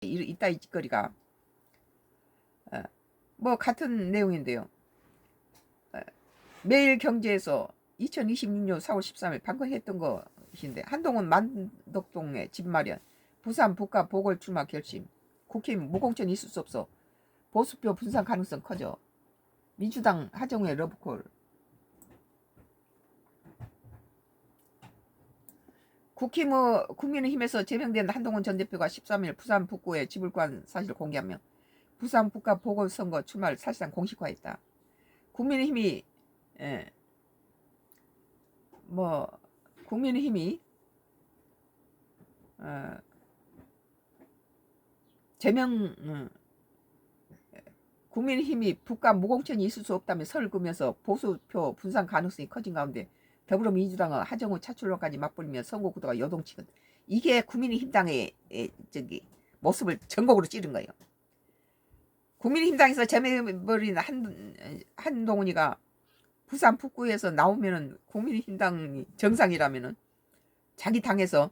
있다 이 짓거리가. 뭐 같은 내용인데요. 매일경제에서 2026년 4월 13일 방금 했던 것인데, 한동훈 만덕동에 집 마련, 부산 북가 보궐 출마 결심, 국힘 무공천 있을 수 없어, 보수표 분산 가능성 커져, 민주당 하정우의 러브콜. 국민의힘에서 제명된 한동훈 전 대표가 13일 부산 북구에 집을 구한 사실을 공개하며 부산 북가 보궐선거 출마를 사실상 공식화했다. 국민의힘이 국민의힘이 국민의힘이 북가 무공천이 있을 수 없다며 선을 그으면서 보수표 분산 가능성이 커진 가운데 더불어민주당은 하정우 차출론까지 맞불리며 선거 구도가 요동치거든. 이게 국민의힘당의 모습을 전곡으로 찌른 거예요. 국민의힘당에서 제명해버린 한동훈이가 부산 북구에서 나오면은 국민의힘당이 정상이라면은 자기 당에서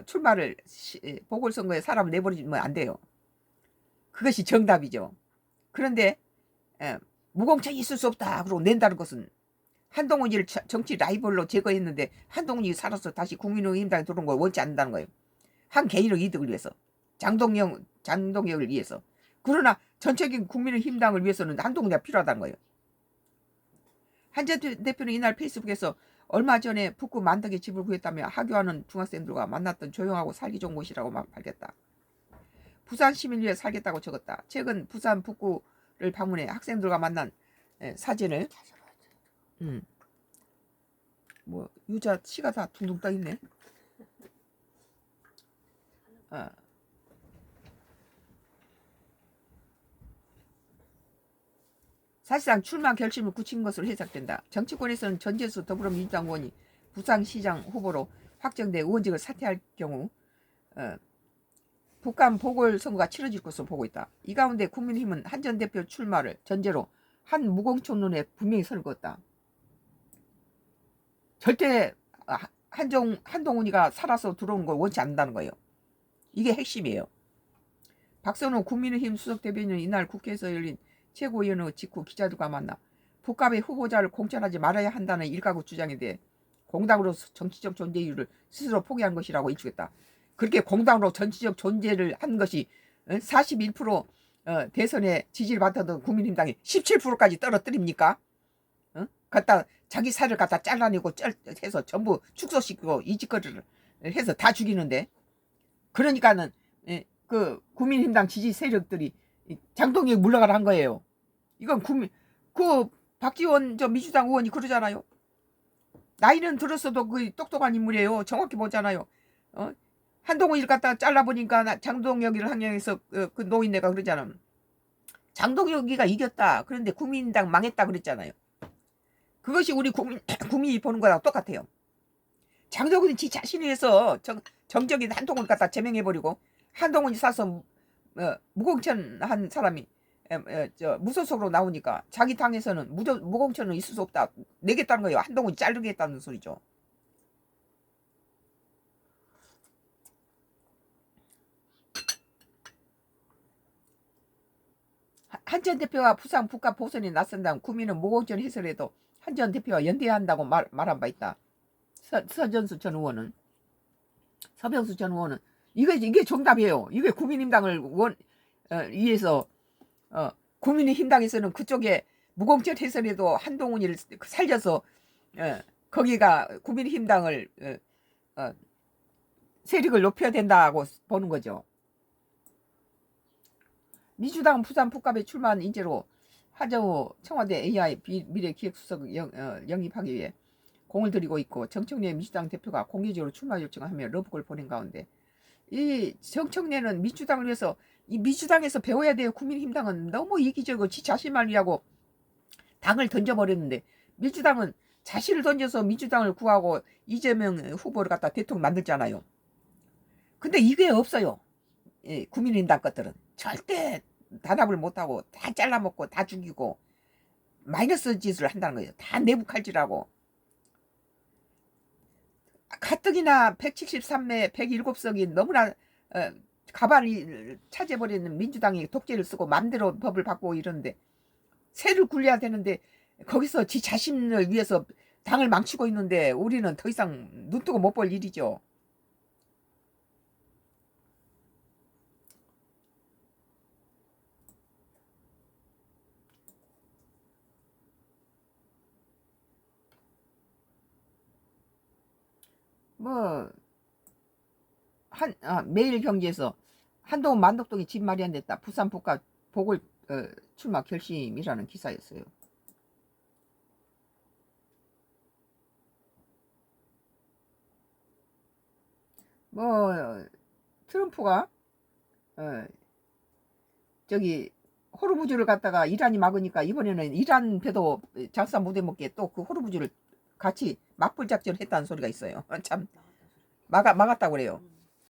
출마를 보궐선거에 사람을 내버리면 안 돼요. 그것이 정답이죠. 그런데 무공천이 있을 수 없다 그러고 낸다는 것은 한동훈이를 정치 라이벌로 제거했는데 한동훈이 살아서 다시 국민의힘당에 들어온 걸 원치 않는다는 거예요. 한 개인의 이득을 위해서, 장동혁을 위해서. 그러나 전체적인 국민의힘당을 위해서는 한동훈이 필요하다는 거예요. 한전 대표는 이날 페이스북에서 얼마 전에 북구 만덕에 집을 구했다며 하교하는 중학생들과 만났던 조용하고 살기 좋은 곳이라고 막 밝혔다. 부산 시민을 위해 살겠다고 적었다. 최근 부산 북구를 방문해 학생들과 만난 사진을 유자 치가 다 둥둥 떠 있네. 사실상 출마 결심을 굳힌 것으로 해석된다. 정치권에서는 전재수 더불어민주당 의원이 부산시장 후보로 확정돼 의원직을 사퇴할 경우 북한 보궐선거가 치러질 것으로 보고 있다. 이 가운데 국민의힘은 한 전 대표 출마를 전제로 한 무공천론에 분명히 선을 그었다. 절대 한동훈이가 살아서 들어온 걸 원치 않는다는 거예요. 이게 핵심이에요. 박선호 국민의힘 수석대변인은 이날 국회에서 열린 최고위원회 직후 기자들과 만나 북갑의 후보자를 공천하지 말아야 한다는 일가구 주장에 대해 공당으로 정치적 존재 이유를 스스로 포기한 것이라고 일축했다. 그렇게 공당으로 정치적 존재를 한 것이 41% 대선에 지지를 받았던 국민의힘당이 17%까지 떨어뜨립니까? 갖다 자기 살을 갖다 잘라내고 해서 전부 축소시키고 이 짓거리를 해서 다 죽이는데, 그러니까는 그 국민의힘당 지지 세력들이 장동혁이 물러가라 한 거예요. 이건 박지원 민주당 의원이 그러잖아요. 나이는 들었어도 그 똑똑한 인물이에요. 정확히 보잖아요. 한동훈이를 갖다 잘라보니까 장동혁이를 항명해서 그 노인네가 그러잖아. 장동혁이가 이겼다. 그런데 국민당 망했다 그랬잖아요. 그것이 우리 국민이 보는 거랑 똑같아요. 장동훈이 지 자신을 위해서 정적인 한동훈을 갖다 제명해버리고 한동훈이 사서 무공천한 사람이 무소속으로 나오니까 자기 당에서는 무공천은 있을 수 없다. 내겠다는 거예요. 한동훈이 자르겠다는 소리죠. 한 전 대표가 부산 북가 보선에 나선다면 국민은 무공천 해설에도 한 전 대표와 연대해야 한다고 말한 바 있다. 서병수 전 의원은 이게 정답이에요. 이게 국민의힘당을 위해서 국민의힘당에서는 그쪽에 무공천 해설에도 한동훈이를 살려서 거기가 국민의힘당을 세력을 높여야 된다고 보는 거죠. 민주당은 부산 북갑에 출마한 인재로 하정우 청와대 AI 미래기획수석 영입하기 위해 공을 들이고 있고, 정청래 민주당 대표가 공개적으로 출마 요청을 하며 러브콜을 보낸 가운데 이 정청래는 민주당을 위해서 이 민주당에서 배워야 돼요. 국민의힘당은 너무 이기적이고 지 자신만 위하고 당을 던져버렸는데, 민주당은 자신을 던져서 민주당을 구하고 이재명 후보를 갖다 대통령 만들잖아요. 근데 이게 없어요. 국민의힘당 것들은 절대 단합을 못하고 다 잘라먹고 다 죽이고 마이너스 짓을 한다는 거예요. 다 내부 칼질하고. 가뜩이나 173매 107석이 너무나 가반이 차지해버리는 민주당이 독재를 쓰고 맘대로 법을 바꾸고 이러는데 새를 굴려야 되는데 거기서 지 자신을 위해서 당을 망치고 있는데 우리는 더 이상 눈뜨고 못 볼 일이죠. 뭐 매일경제에서 한동훈 만덕동이 집 마련됐다. 부산 복합 보궐 출마 결심이라는 기사였어요. 뭐 트럼프가 어, 저기 호르무즈를 갖다가 이란이 막으니까 이번에는 이란 배도 장사 못해 먹게 또 그 호르무즈를 같이 맞불 작전을 했다는 소리가 있어요. 참 막았다고 그래요.